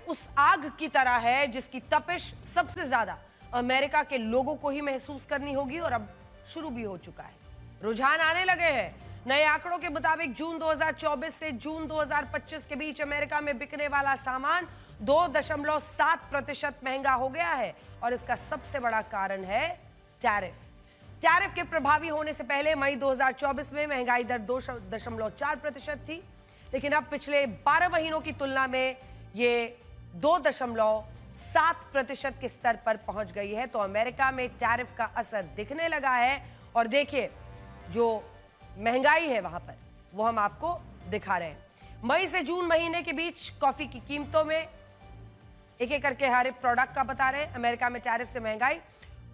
उस आग की तरह है जिसकी तपिश सबसे ज्यादा अमेरिका के लोगों को ही महसूस करनी होगी और अब शुरू भी हो चुका है। रुझान आने लगे हैं। नए आंकड़ों के मुताबिक जून 2024 से जून 2025 के बीच अमेरिका में बिकने वाला सामान 2.7% महंगा हो गया है और इसका सबसे बड़ा कारण है टैरिफ। टैरिफ के प्रभावी होने से पहले मई 2024 में महंगाई दर 2.4% थी, लेकिन अब पिछले 12 महीनों की तुलना में ये 2.7% के स्तर पर पहुंच गई है। तो अमेरिका में टैरिफ का असर दिखने लगा है और देखिए जो महंगाई है वहां पर वो हम आपको दिखा रहे हैं। मई से जून महीने के बीच कॉफी की कीमतों में एक एक करके हर एक प्रोडक्ट का बता रहे हैं। अमेरिका में टैरिफ से महंगाई,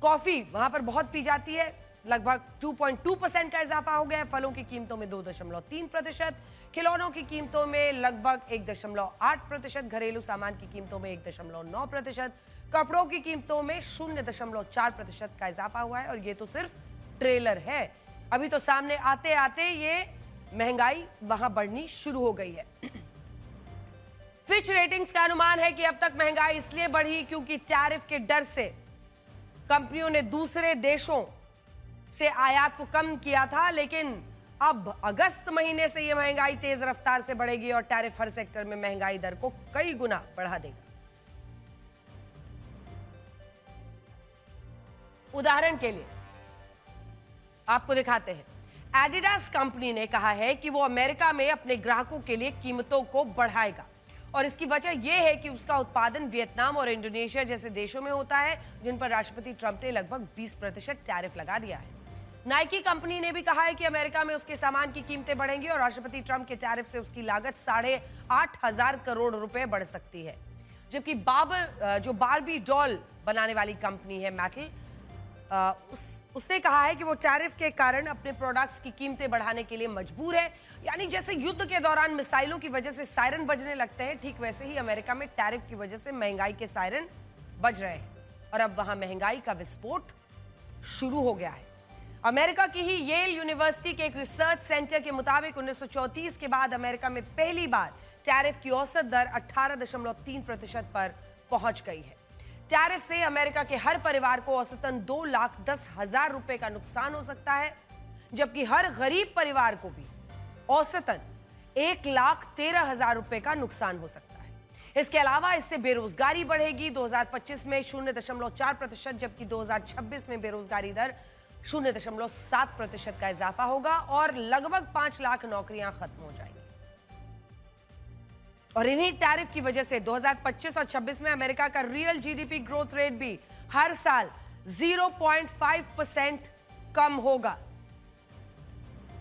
कॉफी वहां पर बहुत पी जाती है, लगभग 2.2% का इजाफा हो गया है। फलों की कीमतों में 2.3%, खिलौनों की कीमतों में लगभग 1.8%, घरेलू सामान की कीमतों में 1.9%, कपड़ों की कीमतों में 0.4% का इजाफा हुआ है। और ये तो सिर्फ ट्रेलर है, अभी तो सामने आते आते ये महंगाई वहां बढ़नी शुरू हो गई है। फिच रेटिंग्स का अनुमान है कि अब तक महंगाई इसलिए बढ़ी क्योंकि टैरिफ के डर से कंपनियों ने दूसरे देशों से आयात को कम किया था, लेकिन अब अगस्त महीने से यह महंगाई तेज रफ्तार से बढ़ेगी और टैरिफ हर सेक्टर में महंगाई दर को कई गुना बढ़ा देगा। उदाहरण के लिए आपको दिखाते हैं, एडिडास कंपनी ने कहा है कि वो अमेरिका में अपने ग्राहकों के लिए कीमतों को बढ़ाएगा और इसकी वजह यह है कि उसका उत्पादन वियतनाम और इंडोनेशिया जैसे देशों में होता है जिन पर राष्ट्रपति ट्रंप ने लगभग 20% टैरिफ लगा दिया है। नाइकी कंपनी ने भी कहा है कि अमेरिका में उसके सामान की कीमतें बढ़ेंगी और राष्ट्रपति ट्रंप के टैरिफ से उसकी लागत 8,500 करोड़ रुपए बढ़ सकती है। जबकि जो बारबी डॉल बनाने वाली कंपनी है मैटल, उसने कहा है कि वो टैरिफ के कारण अपने प्रोडक्ट्स की कीमतें बढ़ाने के लिए मजबूर है। यानी जैसे युद्ध के दौरान मिसाइलों की वजह से सायरन बजने लगते हैं, ठीक वैसे ही अमेरिका में टैरिफ की वजह से महंगाई के सायरन बज रहे हैं और अब वहां महंगाई का विस्फोट शुरू हो गया है। अमेरिका की ही येल यूनिवर्सिटी के एक रिसर्च सेंटर के मुताबिक 1934 के बाद अमेरिका में पहली बार टैरिफ की औसत दर 18.3% पर पहुंच गई है। टैरिफ से अमेरिका के हर परिवार को औसतन 2,10,000 रुपए का नुकसान हो सकता है, जबकि हर गरीब परिवार को भी औसतन 1,13,000 रुपए का नुकसान हो सकता है। इसके अलावा इससे बेरोजगारी बढ़ेगी। 2025 में 0.4%, जबकि 2026 में बेरोजगारी दर 0.7% का इजाफा होगा और लगभग 5 लाख नौकरियां खत्म हो जाएंगी। और इन्हीं टैरिफ की वजह से 2025 और 26 में अमेरिका का रियल जीडीपी ग्रोथ रेट भी हर साल 0.5% कम होगा।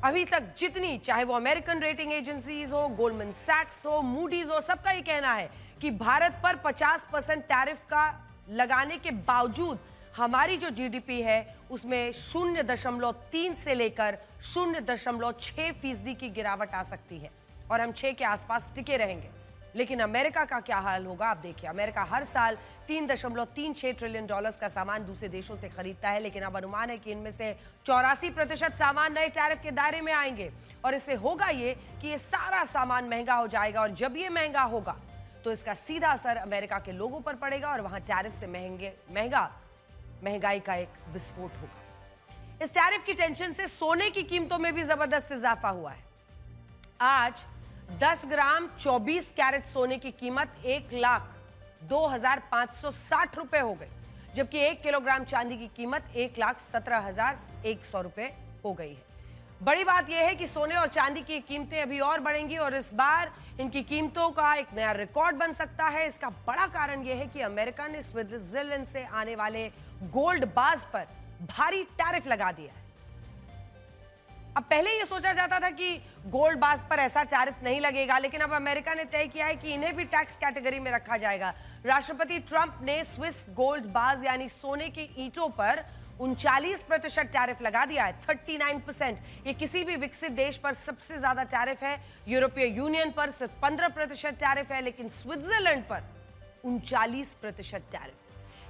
अभी तक जितनी, चाहे वो अमेरिकन रेटिंग एजेंसीज हो, गोल्डमैन सैक्स हो, मूडीज हो, सबका ये कहना है कि भारत पर 50% टैरिफ का लगाने के बावजूद हमारी जो जीडीपी है उसमें 0.3 से लेकर 0.6% की गिरावट आ सकती है और हम 6 के आसपास टिके रहेंगे। लेकिन अमेरिका का क्या हाल होगा आप देखिए। अमेरिका हर साल $3.36 ट्रिलियन का सामान दूसरे देशों से खरीदता है, लेकिन अब अनुमान है कि इनमें से 84% सामान नए टैरिफ के दायरे में आएंगे और इससे होगा ये कि ये सारा सामान महंगा हो जाएगा और जब ये महंगा होगा तो इसका सीधा असर अमेरिका के लोगों पर पड़ेगा और वहां टैरिफ से महंगाई का एक विस्फोट होगा। इस टैरिफ की टेंशन से सोने की कीमतों में भी जबरदस्त इजाफा हुआ है। आज 10 ग्राम 24 कैरेट सोने की कीमत 1,02,560 रुपए हो गई, जबकि 1 किलोग्राम चांदी की कीमत 1,17,100 रुपए हो गई है। बड़ी बात यह है कि सोने और चांदी की कीमतें अभी और बढ़ेंगी और इस बार इनकी कीमतों का एक नया रिकॉर्ड बन सकता है। इसका बड़ा कारण यह है कि अमेरिका ने स्विट्जरलैंड से आने वाले गोल्ड बार्स पर भारी टैरिफ लगा दिया है। अब पहले यह सोचा जाता था कि गोल्ड बार्स पर ऐसा टैरिफ नहीं लगेगा, लेकिन अब अमेरिका ने तय किया है कि इन्हें भी टैक्स कैटेगरी में रखा जाएगा। राष्ट्रपति ट्रंप ने स्विस गोल्ड बार्स यानी सोने की ईंटों पर 39% टैरिफ लगा दिया है, 39%। ये किसी भी विकसित देश पर सबसे ज्यादा टैरिफ है। यूरोपीय यूनियन पर सिर्फ 15% टैरिफ है, लेकिन स्विट्जरलैंड पर 39% टैरिफ।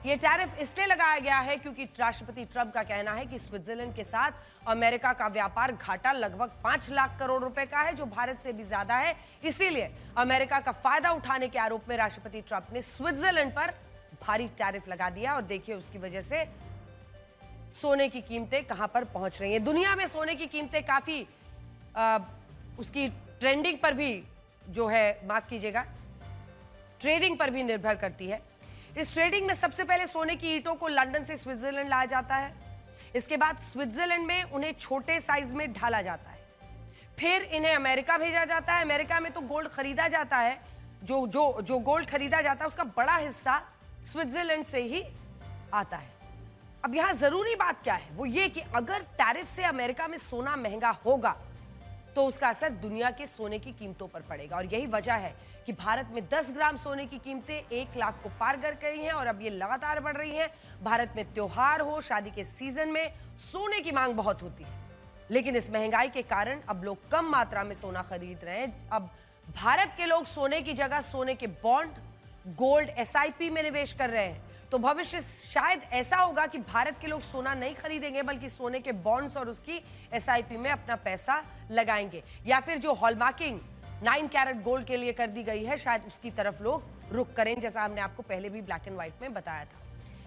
ये टैरिफ इसलिए लगाया गया है क्योंकि राष्ट्रपति ट्रंप का कहना है कि स्विट्जरलैंड के साथ अमेरिका का व्यापार घाटा लगभग 5 लाख करोड़ रुपए का है, जो भारत से भी ज्यादा है। इसीलिए अमेरिका का फायदा उठाने के आरोप में राष्ट्रपति ट्रंप ने स्विट्जरलैंड पर भारी टैरिफ लगा दिया। और देखिए उसकी वजह से सोने की कीमतें कहां पर पहुंच रही हैं। दुनिया में सोने की कीमतें काफी उसकी ट्रेंडिंग पर भी जो है, माफ कीजिएगा, ट्रेडिंग पर भी निर्भर करती है। इस ट्रेडिंग में सबसे पहले सोने की ईंटों को लंदन से स्विट्जरलैंड लाया जाता है। इसके बाद स्विट्जरलैंड में उन्हें छोटे साइज में ढाला जाता है, फिर इन्हें अमेरिका भेजा जाता है। अमेरिका में तो गोल्ड खरीदा जाता है, जो गोल्ड खरीदा जाता है उसका बड़ा हिस्सा स्विट्जरलैंड से ही आता है। अब यहां जरूरी बात क्या है, वो ये कि अगर टैरिफ से अमेरिका में सोना महंगा होगा तो उसका असर दुनिया के सोने की कीमतों पर पड़ेगा। और यही वजह है कि भारत में 10 ग्राम सोने की कीमतें 1 लाख को पार कर गई हैं और अब ये लगातार बढ़ रही हैं। भारत में त्योहार हो, शादी के सीजन में सोने की मांग बहुत होती है, लेकिन इस महंगाई के कारण अब लोग कम मात्रा में सोना खरीद रहे हैं। अब भारत के लोग सोने की जगह सोने के बॉन्ड, गोल्ड, एसआईपी में निवेश कर रहे हैं। तो भविष्य शायद ऐसा होगा कि भारत के लोग सोना नहीं खरीदेंगे, बल्कि सोने के बॉन्ड्स और उसकी एसआईपी में अपना पैसा लगाएंगे, या फिर जो हॉलमार्किंग 9 कैरेट गोल्ड के लिए कर दी गई है, शायद उसकी तरफ लोग रुख करें, जैसा हमने आपको पहले भी ब्लैक एंड व्हाइट में बताया था।